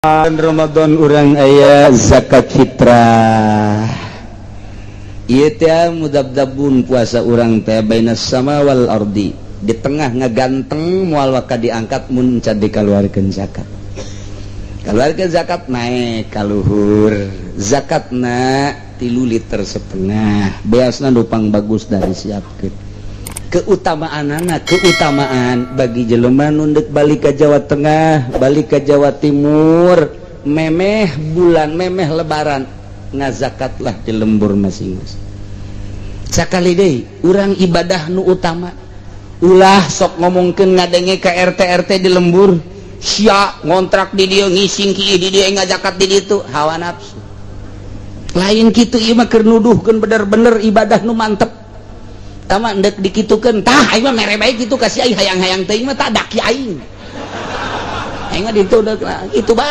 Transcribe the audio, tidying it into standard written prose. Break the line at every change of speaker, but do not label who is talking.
Ramadan urang aya zakat fitrah ieu teh mudabdabun puasa urang teh baina sama wal ardi di tengah ngaganteng moal waka diangkat mun can dikaluarkeun zakat. Kaluarkeun zakat naik ka luhur, zakatna 3 liter setengah beasna nupang bagus dari siapkeun. Keutamaanana keutamaan bagi jelema nu deuk balik ka Jawa Tengah, balik ka Jawa Timur, memeh bulan memeh lebaran ngazakatlah di lembur masing-masing. Sakali deui urang ibadah nu utama ulah sok ngomongkeun ngadenge ka RT di lembur sia ngontrak di dieu ngising kieu di dieu ngazakat di ditu hawa nafsu. Lain kitu ieu mah keur nuduhkeun bener-bener ibadah nu mantep. Tama ndek dikitukeun tah aing mah mere bae kitu ka si aing hayang-hayang teuing mah tak dak aing. Aing mah ditu deuk kitu bae.